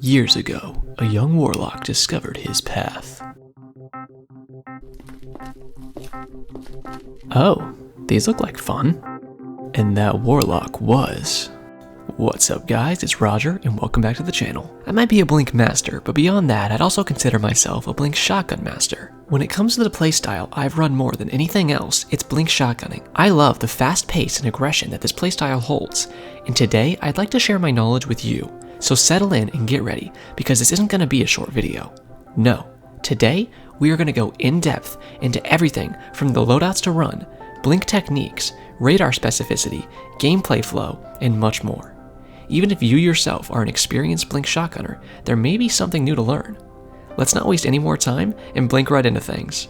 Years ago, a young warlock discovered his path. Oh, these look like fun. And that warlock was... What's up guys, it's Roger and welcome back to the channel. I might be a blink master, but beyond that I'd also consider myself a blink shotgun master. When it comes to the playstyle I've run more than anything else, it's blink shotgunning. I love the fast pace and aggression that this playstyle holds, and today I'd like to share my knowledge with you. So settle in and get ready, because this isn't going to be a short video. No, today we are going to go in depth into everything from the loadouts to run, blink techniques, radar specificity, gameplay flow, and much more. Even if you yourself are an experienced blink shotgunner, there may be something new to learn. Let's not waste any more time and blink right into things.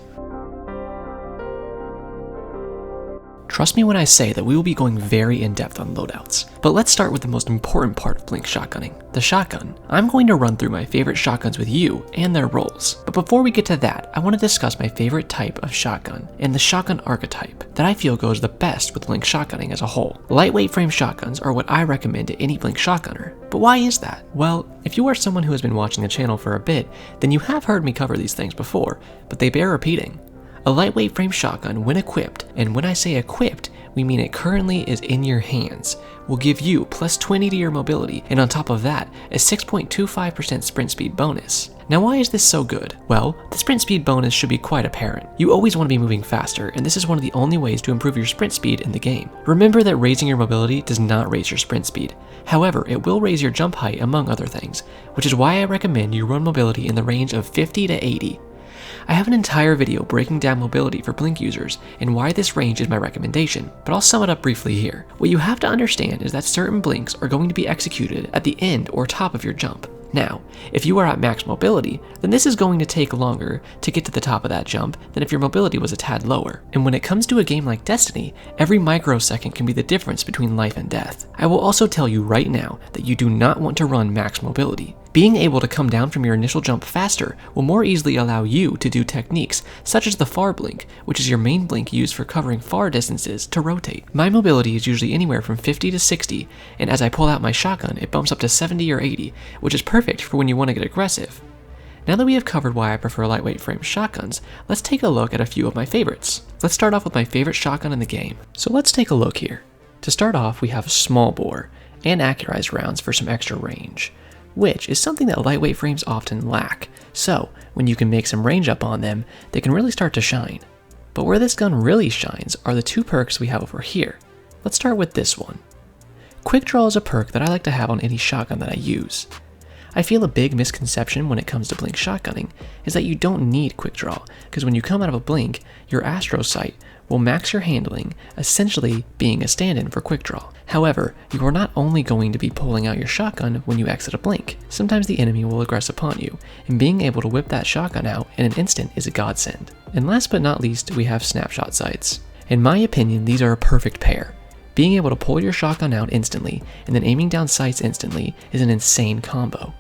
Trust me when I say that we will be going very in-depth on loadouts. But let's start with the most important part of blink shotgunning, the shotgun. I'm going to run through my favorite shotguns with you and their roles. But before we get to that, I want to discuss my favorite type of shotgun and the shotgun archetype that I feel goes the best with blink shotgunning as a whole. Lightweight frame shotguns are what I recommend to any blink shotgunner. But why is that? Well, if you are someone who has been watching the channel for a bit, then you have heard me cover these things before, but they bear repeating. A lightweight frame shotgun, when equipped, and when I say equipped, we mean it currently is in your hands, will give you plus 20 to your mobility, and on top of that, a 6.25% sprint speed bonus. Now why is this so good? Well, the sprint speed bonus should be quite apparent. You always want to be moving faster, and this is one of the only ways to improve your sprint speed in the game. Remember that raising your mobility does not raise your sprint speed. However, it will raise your jump height among other things, which is why I recommend you run mobility in the range of 50 to 80. I have an entire video breaking down mobility for blink users and why this range is my recommendation, but I'll sum it up briefly here. What you have to understand is that certain blinks are going to be executed at the end or top of your jump. Now, if you are at max mobility, then this is going to take longer to get to the top of that jump than if your mobility was a tad lower. And when it comes to a game like Destiny, every microsecond can be the difference between life and death. I will also tell you right now that you do not want to run max mobility. Being able to come down from your initial jump faster will more easily allow you to do techniques such as the far blink, which is your main blink used for covering far distances to rotate. My mobility is usually anywhere from 50 to 60, and as I pull out my shotgun, it bumps up to 70 or 80, which is perfect for when you want to get aggressive. Now that we have covered why I prefer lightweight frame shotguns, let's take a look at a few of my favorites. Let's start off with my favorite shotgun in the game. So let's take a look here. To start off, we have small bore and accurized rounds for some extra range, which is something that lightweight frames often lack, so when you can make some range up on them, they can really start to shine. But where this gun really shines are the two perks we have over here. Let's start with this one. Quick Draw is a perk that I like to have on any shotgun that I use. I feel a big misconception when it comes to blink shotgunning is that you don't need Quick Draw, because when you come out of a blink, your ASTROCYTE will max your handling, essentially being a stand-in for Quick Draw. However, you are not only going to be pulling out your shotgun when you exit a blink. Sometimes the enemy will aggress upon you, and being able to whip that shotgun out in an instant is a godsend. And last but not least, we have snapshot sights. In my opinion, these are a perfect pair. Being able to pull your shotgun out instantly, and then aiming down sights instantly is an insane combo.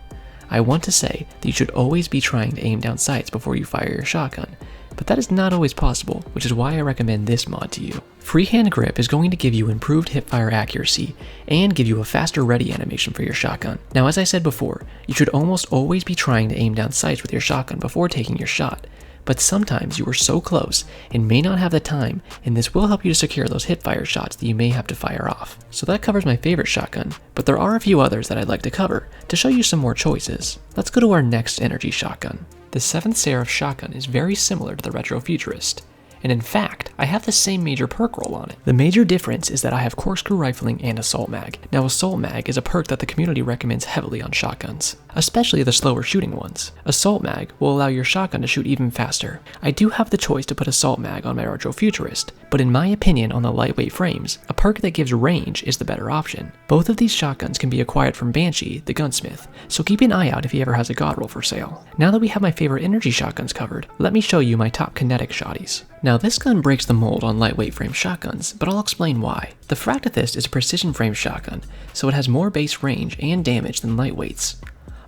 I want to say that you should always be trying to aim down sights before you fire your shotgun, but that is not always possible, which is why I recommend this mod to you. Freehand grip is going to give you improved hipfire accuracy and give you a faster ready animation for your shotgun. Now, as I said before, you should almost always be trying to aim down sights with your shotgun before taking your shot, but sometimes you are so close and may not have the time, and this will help you to secure those hipfire shots that you may have to fire off. So that covers my favorite shotgun, but there are a few others that I'd like to cover to show you some more choices. Let's go to our next energy shotgun. The 7th Seraph shotgun is very similar to the Retrofuturist, and in fact, I have the same major perk roll on it. The major difference is that I have corkscrew rifling and assault mag. Now, assault mag is a perk that the community recommends heavily on shotguns, especially the slower shooting ones. Assault mag will allow your shotgun to shoot even faster. I do have the choice to put assault mag on my Retrofuturist, but in my opinion on the lightweight frames, a perk that gives range is the better option. Both of these shotguns can be acquired from Banshee, the gunsmith, so keep an eye out if he ever has a god roll for sale. Now that we have my favorite energy shotguns covered, let me show you my top kinetic shotties. Now this gun breaks the mold on lightweight frame shotguns, but I'll explain why. The Fractithist is a precision frame shotgun, so it has more base range and damage than lightweights,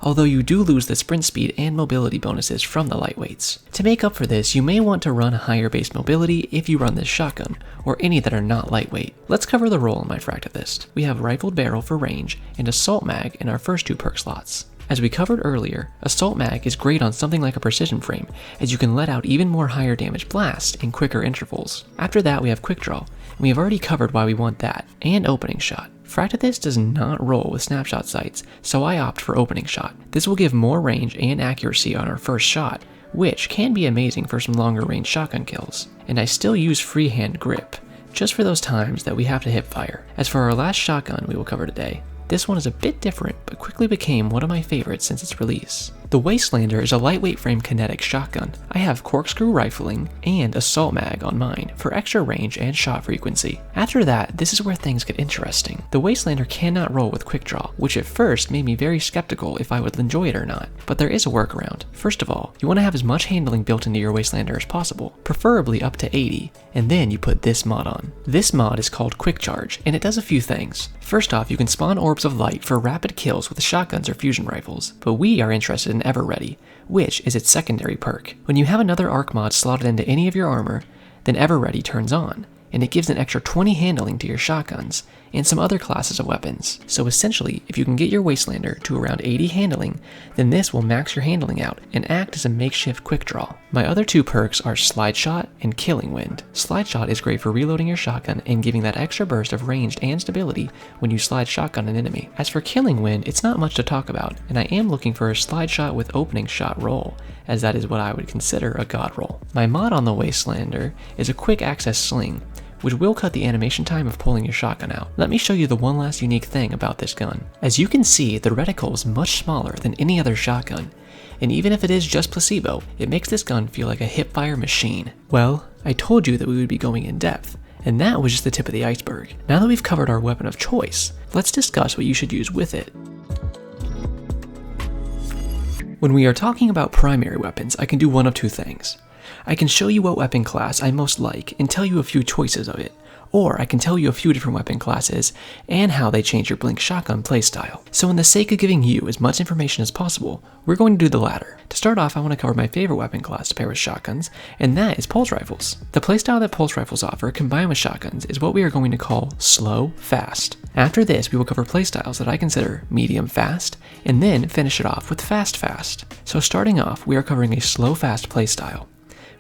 although you do lose the sprint speed and mobility bonuses from the lightweights. To make up for this, you may want to run a higher base mobility if you run this shotgun, or any that are not lightweight. Let's cover the roll on my Fractithist. We have rifled barrel for range and assault mag in our first two perk slots. As we covered earlier, Assault Mag is great on something like a precision frame, as you can let out even more higher damage blasts in quicker intervals. After that we have Quick Draw, and we have already covered why we want that, and Opening Shot. Fractithis does not roll with snapshot sights, so I opt for Opening Shot. This will give more range and accuracy on our first shot, which can be amazing for some longer range shotgun kills. And I still use Freehand Grip, just for those times that we have to hip fire. As for our last shotgun we will cover today, this one is a bit different, but quickly became one of my favorites since its release. The Wastelander is a lightweight frame kinetic shotgun. I have corkscrew rifling and assault mag on mine for extra range and shot frequency. After that, this is where things get interesting. The Wastelander cannot roll with Quick Draw, which at first made me very skeptical if I would enjoy it or not, but there is a workaround. First of all, you want to have as much handling built into your Wastelander as possible, preferably up to 80, and then you put this mod on. This mod is called Quick Charge, and it does a few things. First off, you can spawn orbs of light for rapid kills with shotguns or fusion rifles, but we are interested in Ever Ready, which is its secondary perk. When you have another arc mod slotted into any of your armor, then Ever Ready turns on, and it gives an extra 20 handling to your shotguns and some other classes of weapons. So essentially, if you can get your Wastelander to around 80 handling, then this will max your handling out and act as a makeshift quick draw. My other two perks are Slide Shot and Killing Wind. Slide Shot is great for reloading your shotgun and giving that extra burst of ranged and stability when you slide shotgun an enemy. As for Killing Wind, it's not much to talk about, and I am looking for a Slide Shot with Opening Shot roll, as that is what I would consider a god roll. My mod on the Wastelander is a quick access sling, which will cut the animation time of pulling your shotgun out. Let me show you the one last unique thing about this gun. As you can see, the reticle is much smaller than any other shotgun, and even if it is just placebo, it makes this gun feel like a hipfire machine. Well, I told you that we would be going in depth, and that was just the tip of the iceberg. Now that we've covered our weapon of choice, let's discuss what you should use with it. When we are talking about primary weapons, I can do one of two things. I can show you what weapon class I most like and tell you a few choices of it, or I can tell you a few different weapon classes and how they change your Blink shotgun playstyle. So in the sake of giving you as much information as possible, we're going to do the latter. To start off, I want to cover my favorite weapon class to pair with shotguns, and that is pulse rifles. The playstyle that pulse rifles offer combined with shotguns is what we are going to call slow fast. After this, we will cover playstyles that I consider medium fast, and then finish it off with fast fast. So starting off, we are covering a slow fast playstyle,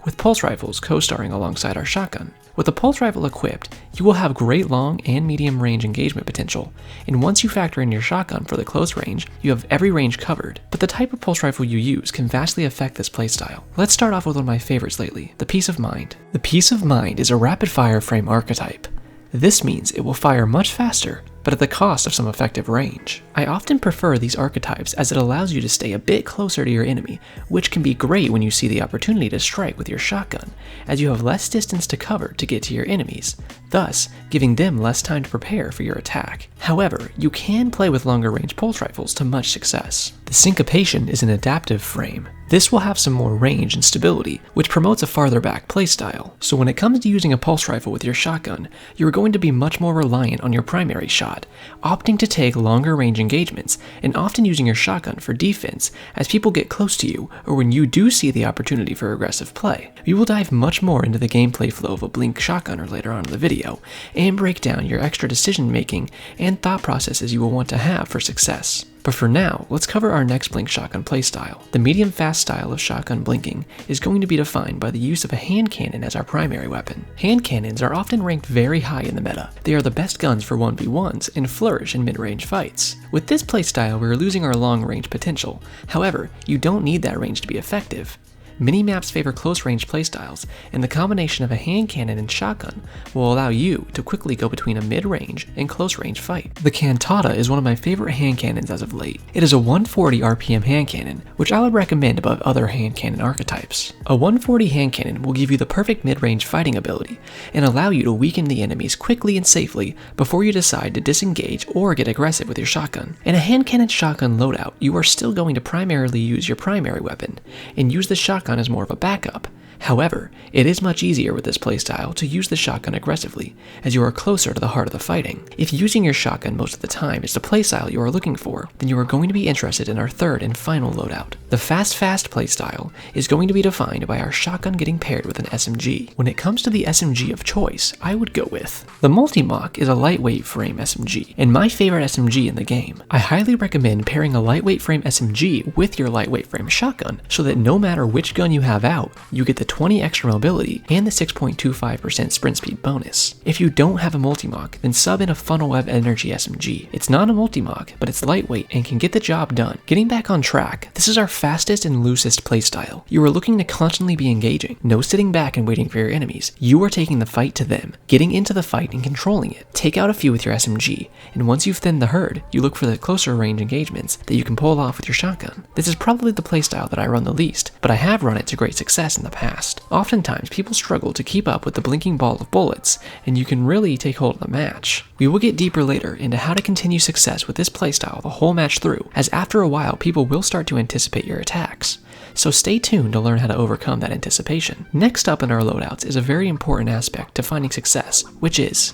with pulse rifles co-starring alongside our shotgun. With a pulse rifle equipped, you will have great long and medium range engagement potential, and once you factor in your shotgun for the close range, you have every range covered. But the type of pulse rifle you use can vastly affect this playstyle. Let's start off with one of my favorites lately, the Peace of Mind. The Peace of Mind is a rapid fire frame archetype. This means it will fire much faster, but at the cost of some effective range. I often prefer these archetypes as it allows you to stay a bit closer to your enemy, which can be great when you see the opportunity to strike with your shotgun, as you have less distance to cover to get to your enemies, thus giving them less time to prepare for your attack. However, you can play with longer range pulse rifles to much success. The Syncopation is an adaptive frame. This will have some more range and stability, which promotes a farther back playstyle. So when it comes to using a pulse rifle with your shotgun, you are going to be much more reliant on your primary shot, opting to take longer range engagements, and often using your shotgun for defense as people get close to you or when you do see the opportunity for aggressive play. We will dive much more into the gameplay flow of a Blink shotgunner later on in the video, and break down your extra decision making and thought processes you will want to have for success. But for now, let's cover our next Blink shotgun playstyle. The medium fast style of shotgun blinking is going to be defined by the use of a hand cannon as our primary weapon. Hand cannons are often ranked very high in the meta. They are the best guns for 1v1s and flourish in mid-range fights. With this playstyle, we are losing our long range potential. However, you don't need that range to be effective. Many maps favor close-range playstyles, and the combination of a hand cannon and shotgun will allow you to quickly go between a mid-range and close-range fight. The Cantata is one of my favorite hand cannons as of late. It is a 140 RPM hand cannon, which I would recommend above other hand cannon archetypes. A 140 hand cannon will give you the perfect mid-range fighting ability, and allow you to weaken the enemies quickly and safely before you decide to disengage or get aggressive with your shotgun. In a hand cannon shotgun loadout, you are still going to primarily use your primary weapon, and use the shotgun as more of a backup. However, it is much easier with this playstyle to use the shotgun aggressively, as you are closer to the heart of the fighting. If using your shotgun most of the time is the playstyle you are looking for, then you are going to be interested in our third and final loadout. The fast playstyle is going to be defined by our shotgun getting paired with an SMG. When it comes to the SMG of choice, I would go with the Multi-Mach is a lightweight frame SMG, and my favorite SMG in the game. I highly recommend pairing a lightweight frame SMG with your lightweight frame shotgun, so that no matter which gun you have out, you get the 20 extra mobility and the 6.25% sprint speed bonus. If you don't have a Multi-Mach, then sub in a funnel web energy SMG. It's not a Multi-Mach, but it's lightweight and can get the job done. Getting back on track, this is our fastest and loosest playstyle. You are looking to constantly be engaging, no sitting back and waiting for your enemies. You are taking the fight to them, getting into the fight and controlling it. Take out a few with your SMG, and once you've thinned the herd, you look for the closer range engagements that you can pull off with your shotgun. This is probably the playstyle that I run the least, but I have run it to great success in the past. Oftentimes, people struggle to keep up with the blinking ball of bullets, and you can really take hold of the match. We will get deeper later into how to continue success with this playstyle the whole match through, as after a while people will start to anticipate your attacks. So stay tuned to learn how to overcome that anticipation. Next up in our loadouts is a very important aspect to finding success, which is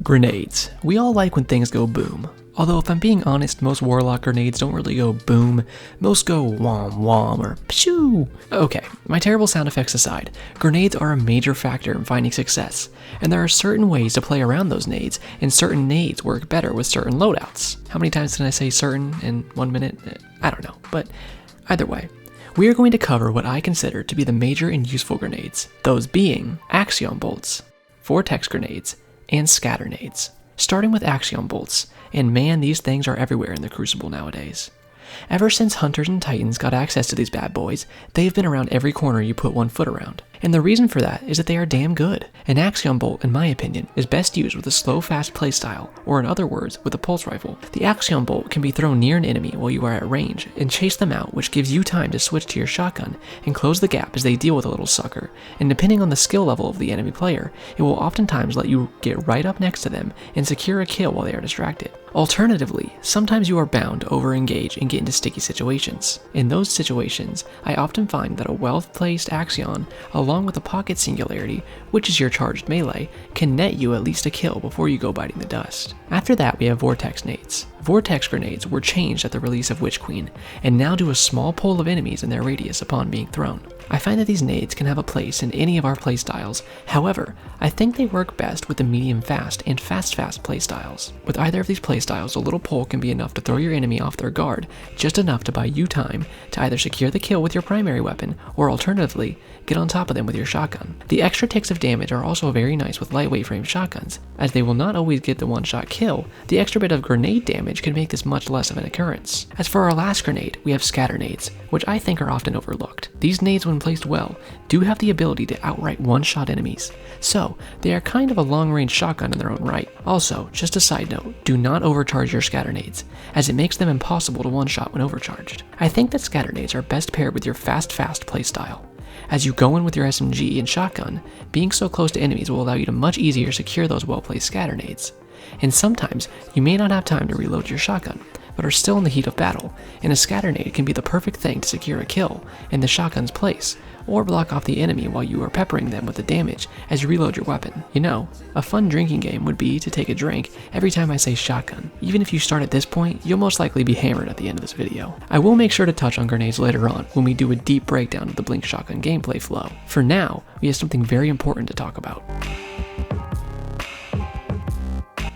grenades. We all like when things go boom. Although if I'm being honest, most Warlock grenades don't really go boom, most go whom whom or pshoo. Okay, my terrible sound effects aside, grenades are a major factor in finding success, and there are certain ways to play around those nades, and certain nades work better with certain loadouts. How many times did I say certain in 1 minute? I don't know, but either way. We are going to cover what I consider to be the major and useful grenades, those being Axion bolts, vortex grenades, and scatter nades. Starting with Axion bolts, and man, these things are everywhere in the Crucible nowadays. Ever since Hunters and Titans got access to these bad boys, they've been around every corner you put one foot around. And the reason for that is that they are damn good. An Axion bolt, in my opinion, is best used with a slow, fast playstyle, or in other words, with a pulse rifle. The Axion bolt can be thrown near an enemy while you are at range, and chase them out, which gives you time to switch to your shotgun, and close the gap as they deal with a little sucker. And depending on the skill level of the enemy player, it will oftentimes let you get right up next to them and secure a kill while they are distracted. Alternatively, sometimes you are bound to over-engage and get into sticky situations. In those situations, I often find that a well-placed Axion, along with a pocket singularity, which is your charged melee, can net you at least a kill before you go biting the dust. After that, we have vortex nades. Vortex grenades were changed at the release of Witch Queen, and now do a small pull of enemies in their radius upon being thrown. I find that these nades can have a place in any of our playstyles. However, I think they work best with the medium fast and fast playstyles. With either of these playstyles, a little pull can be enough to throw your enemy off their guard, just enough to buy you time to either secure the kill with your primary weapon, or alternatively, get on top of them with your shotgun. The extra ticks of damage are also very nice with lightweight frame shotguns, as they will not always get the one-shot kill. The extra bit of grenade damage can make this much less of an occurrence. As for our last grenade, we have scatter nades, which I think are often overlooked. These nades, when placed well, do have the ability to outright one-shot enemies, so they are kind of a long-range shotgun in their own right. Also, just a side note, do not overcharge your scatter nades, as it makes them impossible to one-shot when overcharged. I think that scatter nades are best paired with your fast playstyle. As you go in with your SMG and shotgun, being so close to enemies will allow you to much easier secure those well-placed scatter nades. And sometimes, you may not have time to reload your shotgun, but are still in the heat of battle, and a scatter nade can be the perfect thing to secure a kill in the shotgun's place, or block off the enemy while you are peppering them with the damage as you reload your weapon. You know, a fun drinking game would be to take a drink every time I say shotgun. Even if you start at this point, you'll most likely be hammered at the end of this video. I will make sure to touch on grenades later on when we do a deep breakdown of the Blink shotgun gameplay flow. For now, we have something very important to talk about.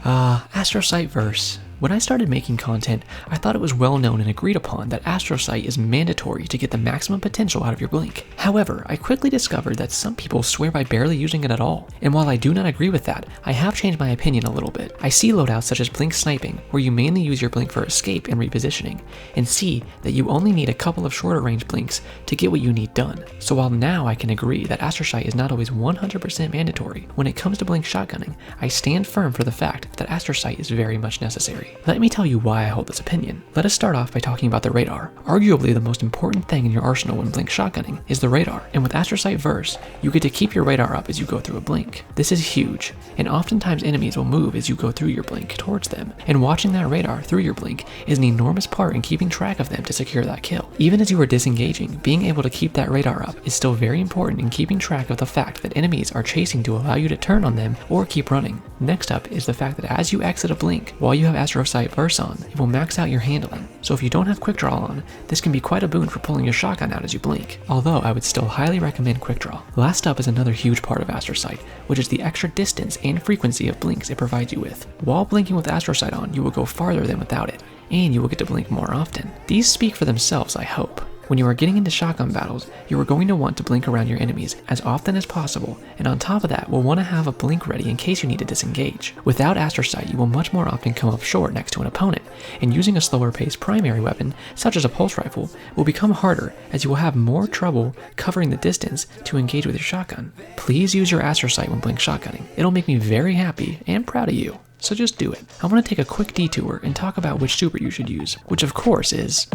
ASTROCYTE verse. When I started making content, I thought it was well known and agreed upon that ASTROCYTE is mandatory to get the maximum potential out of your blink. However, I quickly discovered that some people swear by barely using it at all, and while I do not agree with that, I have changed my opinion a little bit. I see loadouts such as blink sniping, where you mainly use your blink for escape and repositioning, and see that you only need a couple of shorter range blinks to get what you need done. So while now I can agree that ASTROCYTE is not always 100% mandatory, when it comes to blink shotgunning, I stand firm for the fact that ASTROCYTE is very much necessary. theory. Let me tell you why I hold this opinion. Let us start off by talking about the radar. Arguably the most important thing in your arsenal when blink shotgunning is the radar, and with ASTROCYTE Verse, you get to keep your radar up as you go through a blink. This is huge, and oftentimes enemies will move as you go through your blink towards them, and watching that radar through your blink is an enormous part in keeping track of them to secure that kill. Even as you are disengaging, being able to keep that radar up is still very important in keeping track of the fact that enemies are chasing to allow you to turn on them or keep running. Next up is the fact that as you exit a blink, while you have ASTROCYTE Verse on, it will max out your handling. So if you don't have quick draw on, this can be quite a boon for pulling your shotgun out as you blink, although I would still highly recommend quick draw. Last up is another huge part of ASTROCYTE, which is the extra distance and frequency of blinks it provides you with. While blinking with ASTROCYTE on, you will go farther than without it, and you will get to blink more often. These speak for themselves, I hope. When you are getting into shotgun battles, you are going to want to blink around your enemies as often as possible, and on top of that, will want to have a blink ready in case you need to disengage. Without ASTROCYTE, you will much more often come up short next to an opponent, and using a slower paced primary weapon, such as a pulse rifle, will become harder as you will have more trouble covering the distance to engage with your shotgun. Please use your ASTROCYTE when blink shotgunning. It'll make me very happy and proud of you. So just do it. I want to take a quick detour and talk about which super you should use, which of course is...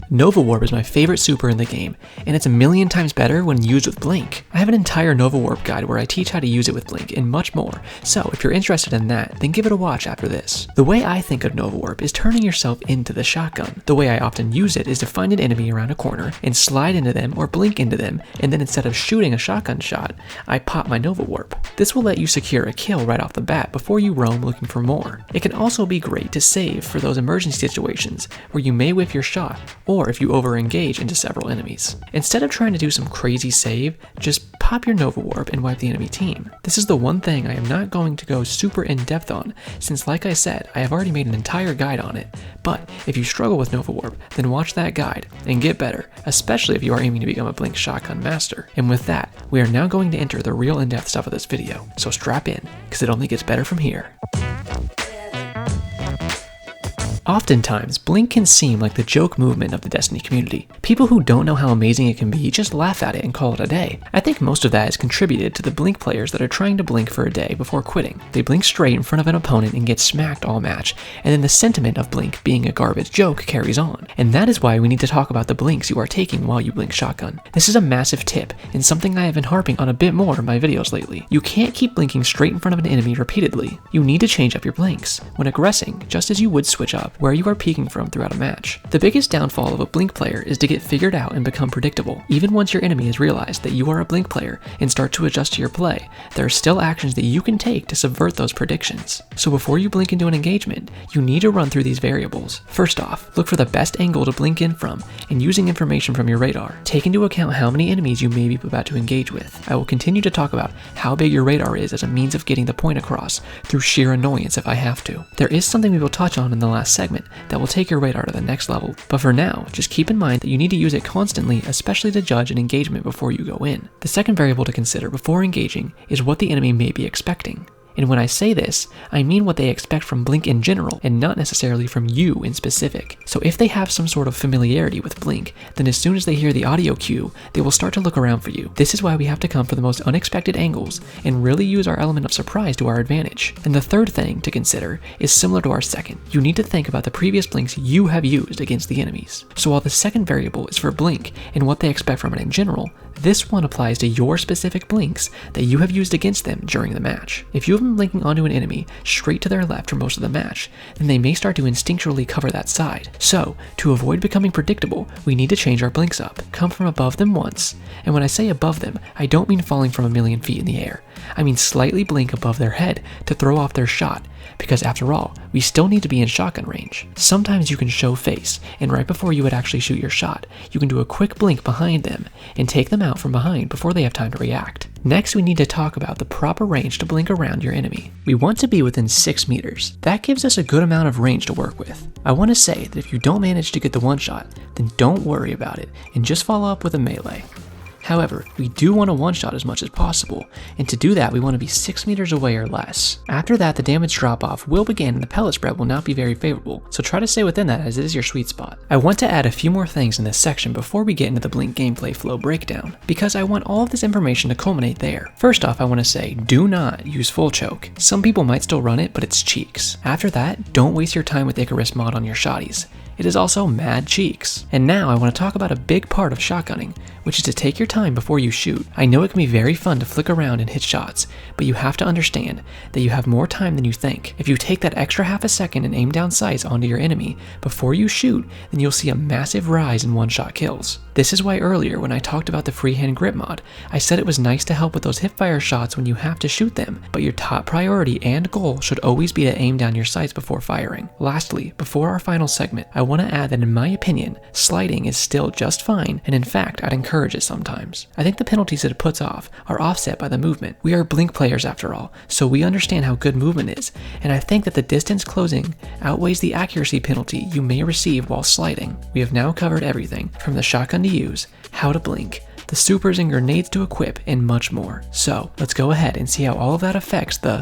Nova Warp is my favorite super in the game, and it's a million times better when used with blink. I have an entire Nova Warp guide where I teach how to use it with blink and much more, so if you're interested in that, then give it a watch after this. The way I think of Nova Warp is turning yourself into the shotgun. The way I often use it is to find an enemy around a corner and slide into them or blink into them, and then instead of shooting a shotgun shot, I pop my Nova Warp. This will let you secure a kill right off the bat before you roam looking for more. It can also be great to save for those emergency situations where you may whiff your shot, or if you over-engage into several enemies. Instead of trying to do some crazy save, just pop your Nova Warp and wipe the enemy team. This is the one thing I am not going to go super in-depth on, since like I said, I have already made an entire guide on it, but if you struggle with Nova Warp, then watch that guide and get better, especially if you are aiming to become a blink shotgun master. And with that, we are now going to enter the real in-depth stuff of this video, so strap in, because it only gets better from here. Oftentimes, blink can seem like the joke movement of the Destiny community. People who don't know how amazing it can be just laugh at it and call it a day. I think most of that is contributed to the blink players that are trying to blink for a day before quitting. They blink straight in front of an opponent and get smacked all match, and then the sentiment of blink being a garbage joke carries on. And that is why we need to talk about the blinks you are taking while you blink shotgun. This is a massive tip, and something I have been harping on a bit more in my videos lately. You can't keep blinking straight in front of an enemy repeatedly. You need to change up your blinks when aggressing, just as you would switch up where you are peeking from throughout a match. The biggest downfall of a blink player is to get figured out and become predictable. Even once your enemy has realized that you are a blink player and start to adjust to your play, there are still actions that you can take to subvert those predictions. So before you blink into an engagement, you need to run through these variables. First off, look for the best angle to blink in from, and using information from your radar. Take into account how many enemies you may be about to engage with. I will continue to talk about how big your radar is as a means of getting the point across through sheer annoyance if I have to. There is something we will touch on in the last segment that will take your radar to the next level, but for now, just keep in mind that you need to use it constantly, especially to judge an engagement before you go in. The second variable to consider before engaging is what the enemy may be expecting. And when I say this, I mean what they expect from blink in general and not necessarily from you in specific. So if they have some sort of familiarity with blink, then as soon as they hear the audio cue, they will start to look around for you. This is why we have to come for the most unexpected angles and really use our element of surprise to our advantage. And the third thing to consider is similar to our second. You need to think about the previous blinks you have used against the enemies. So while the second variable is for blink and what they expect from it in general, this one applies to your specific blinks that you have used against them during the match. If you have been blinking onto an enemy straight to their left for most of the match, then they may start to instinctually cover that side. So, to avoid becoming predictable, we need to change our blinks up. Come from above them once, and when I say above them, I don't mean falling from a million feet in the air. I mean slightly blink above their head to throw off their shot, because after all, we still need to be in shotgun range. Sometimes you can show face, and right before you would actually shoot your shot, you can do a quick blink behind them and take them out from behind before they have time to react. Next, we need to talk about the proper range to blink around your enemy. We want to be within 6 meters. That gives us a good amount of range to work with. I want to say that if you don't manage to get the one shot, then don't worry about it and just follow up with a melee. However, we do want to one-shot as much as possible, and to do that we want to be 6 meters away or less. After that, the damage drop-off will begin and the pellet spread will not be very favorable, so try to stay within that as it is your sweet spot. I want to add a few more things in this section before we get into the Blink gameplay flow breakdown, because I want all of this information to culminate there. First off, I want to say, do not use full choke. Some people might still run it, but it's cheeks. After that, don't waste your time with Icarus mod on your shotties. It is also mad cheeks. And now I want to talk about a big part of shotgunning, which is to take your time before you shoot. I know it can be very fun to flick around and hit shots, but you have to understand that you have more time than you think. If you take that extra half a second and aim down sights onto your enemy before you shoot, then you'll see a massive rise in one-shot kills. This is why earlier when I talked about the freehand grip mod, I said it was nice to help with those hipfire shots when you have to shoot them, but your top priority and goal should always be to aim down your sights before firing. Lastly, before our final segment, I want to add that in my opinion, sliding is still just fine, and in fact I'd encourage it sometimes. I think the penalties that it puts off are offset by the movement. We are Blink players after all, so we understand how good movement is, and I think that the distance closing outweighs the accuracy penalty you may receive while sliding. We have now covered everything, from the shotgun to use, how to blink, the supers and grenades to equip, and much more. So let's go ahead and see how all of that affects the...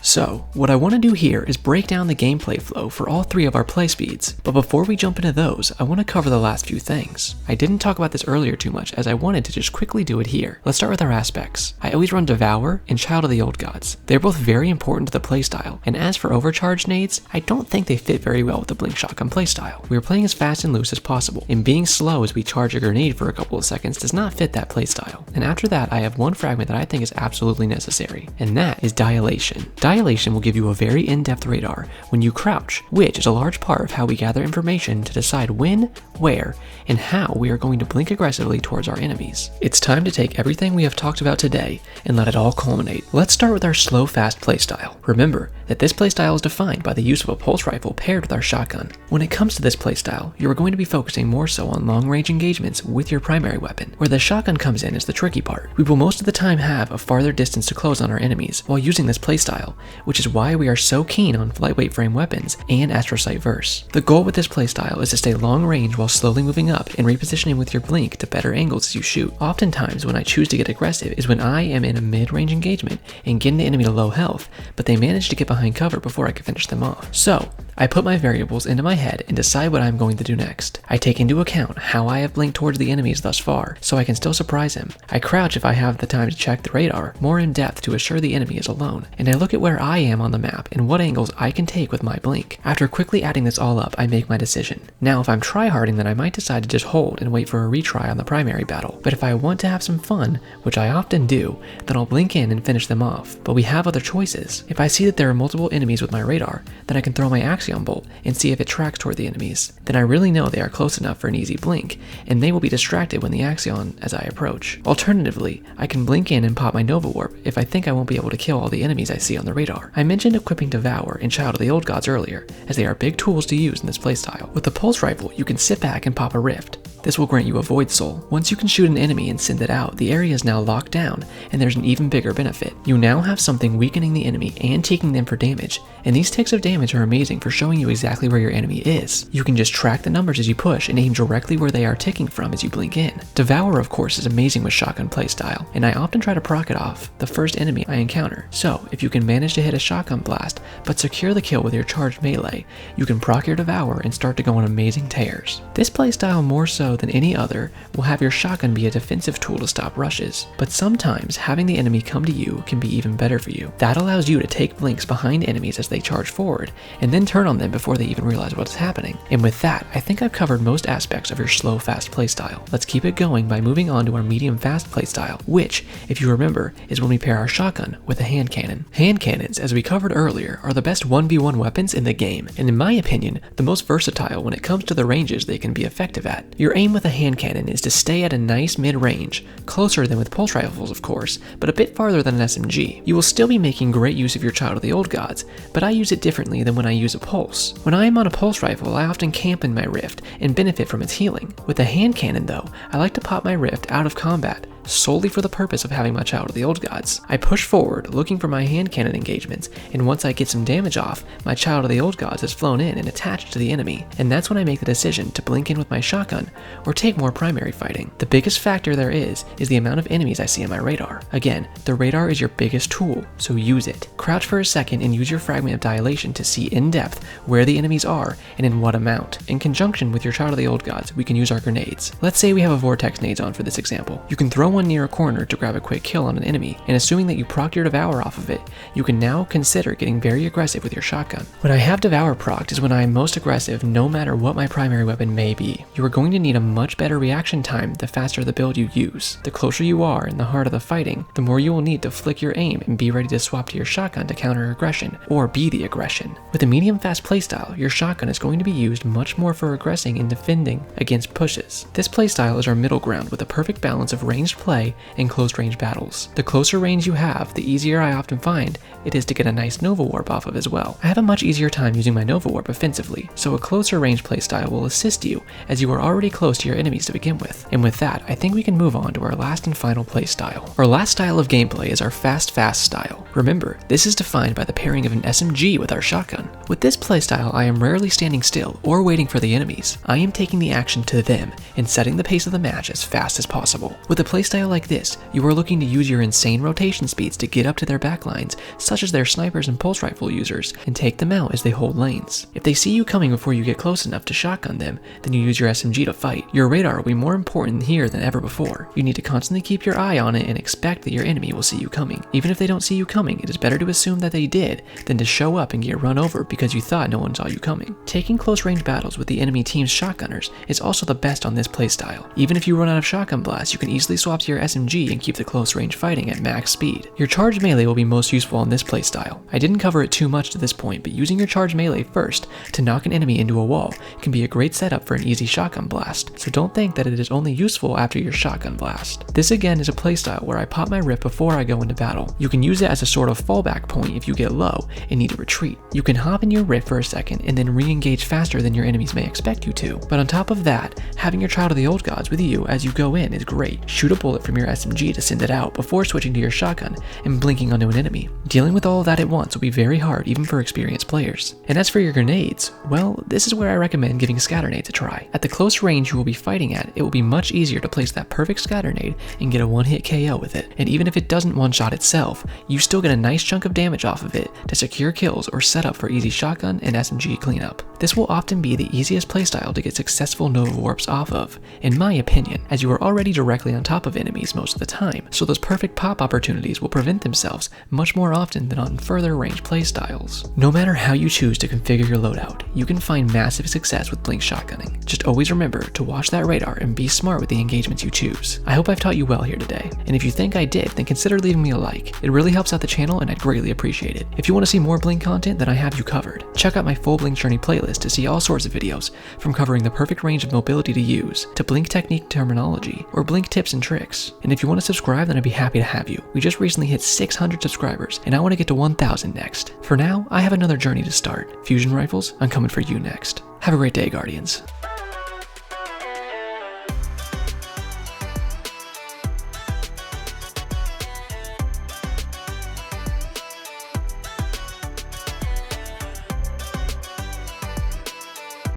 So, what I want to do here is break down the gameplay flow for all three of our play speeds, but before we jump into those, I want to cover the last few things. I didn't talk about this earlier too much as I wanted to just quickly do it here. Let's start with our aspects. I always run Devour and Child of the Old Gods. They're both very important to the playstyle, and as for overcharge nades, I don't think they fit very well with the Blink shotgun playstyle. We are playing as fast and loose as possible, and being slow as we charge a grenade for a couple of seconds does not fit that playstyle. And after that, I have one fragment that I think is absolutely necessary, and that is Dilation. Dilation will give you a very in-depth radar when you crouch, which is a large part of how we gather information to decide when, where, and how we are going to blink aggressively towards our enemies. It's time to take everything we have talked about today and let it all culminate. Let's start with our slow fast playstyle. Remember that this playstyle is defined by the use of a pulse rifle paired with our shotgun. When it comes to this playstyle, you are going to be focusing more so on long range engagements with your primary weapon. Where the shotgun comes in is the tricky part. We will most of the time have a farther distance to close on our enemies while using this playstyle, which is why we are so keen on lightweight frame weapons and ASTROCYTE verse. The goal with this playstyle is to stay long range while slowly moving up and repositioning with your blink to better angles as you shoot. Oftentimes when I choose to get aggressive is when I am in a mid-range engagement and getting the enemy to low health, but they manage to get behind cover before I can finish them off. So I put my variables into my head and decide what I'm going to do next. I take into account how I have blinked towards the enemies thus far, so I can still surprise him. I crouch if I have the time to check the radar more in depth to assure the enemy is alone, and I look at where I am on the map and what angles I can take with my blink. After quickly adding this all up, I make my decision. Now if I'm tryharding, then I might decide to just hold and wait for a retry on the primary battle, but if I want to have some fun, which I often do, then I'll blink in and finish them off. But we have other choices. If I see that there are multiple enemies with my radar, then I can throw my axe bolt and see if it tracks toward the enemies. Then I really know they are close enough for an easy blink, and they will be distracted when the Axion as I approach. Alternatively, I can blink in and pop my Nova Warp if I think I won't be able to kill all the enemies I see on the radar. I mentioned equipping Devour and Child of the Old Gods earlier, as they are big tools to use in this playstyle. With the Pulse Rifle, you can sit back and pop a Rift. This will grant you a Void Soul. Once you can shoot an enemy and send it out, the area is now locked down, and there's an even bigger benefit. You now have something weakening the enemy and taking them for damage, and these ticks of damage are amazing for showing you exactly where your enemy is. You can just track the numbers as you push and aim directly where they are ticking from as you blink in. Devour, of course, is amazing with shotgun playstyle, and I often try to proc it off the first enemy I encounter. So, if you can manage to hit a shotgun blast, but secure the kill with your charged melee, you can proc your Devour and start to go on amazing tears. This playstyle, more so than any other, will have your shotgun be a defensive tool to stop rushes, but sometimes having the enemy come to you can be even better for you. That allows you to take blinks behind enemies as they charge forward, and then turn on them before they even realize what is happening. And with that, I think I've covered most aspects of your slow fast playstyle. Let's keep it going by moving on to our medium fast playstyle, which, if you remember, is when we pair our shotgun with a hand cannon. Hand cannons, as we covered earlier, are the best 1v1 weapons in the game, and in my opinion, the most versatile when it comes to the ranges they can be effective at. Your aim with a hand cannon is to stay at a nice mid-range, closer than with pulse rifles of course, but a bit farther than an SMG. You will still be making great use of your Child of the Old Gods, but I use it differently than when I use a pulse. When I am on a pulse rifle, I often camp in my rift and benefit from its healing. With a hand cannon though, I like to pop my rift out of combat, solely for the purpose of having my Child of the Old Gods. I push forward, looking for my hand cannon engagements, and once I get some damage off, my Child of the Old Gods has flown in and attached to the enemy, and that's when I make the decision to blink in with my shotgun or take more primary fighting. The biggest factor there is the amount of enemies I see on my radar. Again, the radar is your biggest tool, so use it. Crouch for a second and use your fragment of dilation to see in depth where the enemies are and in what amount. In conjunction with your Child of the Old Gods, we can use our grenades. Let's say we have a vortex nades on for this example. You can throw one near a corner to grab a quick kill on an enemy, and assuming that you proc your Devour off of it, you can now consider getting very aggressive with your shotgun. When I have Devour procced is when I am most aggressive no matter what my primary weapon may be. You are going to need a much better reaction time the faster the build you use. The closer you are in the heart of the fighting, the more you will need to flick your aim and be ready to swap to your shotgun to counter aggression, or be the aggression. With a medium fast playstyle, your shotgun is going to be used much more for aggressing and defending against pushes. This playstyle is our middle ground with a perfect balance of ranged play and close range battles. The closer range you have, the easier I often find it is to get a nice Nova Warp off of as well. I have a much easier time using my Nova Warp offensively, so a closer range playstyle will assist you as you are already close to your enemies to begin with. And with that, I think we can move on to our last and final playstyle. Our last style of gameplay is our fast style. Remember, this is defined by the pairing of an SMG with our shotgun. With this playstyle, I am rarely standing still or waiting for the enemies. I am taking the action to them and setting the pace of the match as fast as possible. With a playstyle like this, you are looking to use your insane rotation speeds to get up to their backlines, such as their snipers and pulse rifle users, and take them out as they hold lanes. If they see you coming before you get close enough to shotgun them, then you use your SMG to fight. Your radar will be more important here than ever before. You need to constantly keep your eye on it and expect that your enemy will see you coming. Even if they don't see you coming, it is better to assume that they did than to show up and get run over because you thought no one saw you coming. Taking close range battles with the enemy team's shotgunners is also the best on this playstyle. Even if you run out of shotgun blasts, you can easily swap to your SMG and keep the close range fighting at max speed. Your charged melee will be most useful on this playstyle. I didn't cover it too much to this point, but using your charged melee first to knock an enemy into a wall can be a great setup for an easy shotgun blast, so don't think that it is only useful after your shotgun blast. This again is a playstyle where I pop my rip before I go into battle. You can use it as a sort of fallback point if you get low and need to retreat. You can hop in your rip for a second and then re-engage faster than your enemies may expect you to. But on top of that, having your Child of the Old Gods with you as you go in is great. Shoot a bullet from your SMG to send it out before switching to your shotgun and blinking onto an enemy. Dealing with all of that at once will be very hard even for experienced players. And as for your grenades, well, this is where I recommend giving scatter nades a try. At the close range you will be fighting at, it will be much easier to place that perfect scatter nade and get a one-hit KO with it. And even if it doesn't one-shot itself, you still get a nice chunk of damage off of it to secure kills or set up for easy shotgun and SMG cleanup. This will often be the easiest playstyle to get successful Nova Warps off of, in my opinion, as you are already directly on top of enemies most of the time, so those perfect pop opportunities will present themselves much more often than on further range playstyles. No matter how you choose to configure your loadout, you can find massive success with blink shotgunning. Just always remember to watch that radar and be smart with the engagements you choose. I hope I've taught you well here today, and if you think I did, then consider leaving me a like. It really helps out the channel and I'd greatly appreciate it. If you want to see more blink content, then I have you covered. Check out my full blink journey playlist to see all sorts of videos, from covering the perfect range of mobility to use, to blink technique terminology, or blink tips and tricks. And if you want to subscribe, then I'd be happy to have you. We just recently hit 600 subscribers, and I want to get to 1,000 next. For now, I have another journey to start. Fusion rifles, I'm coming for you next. Have a great day, Guardians.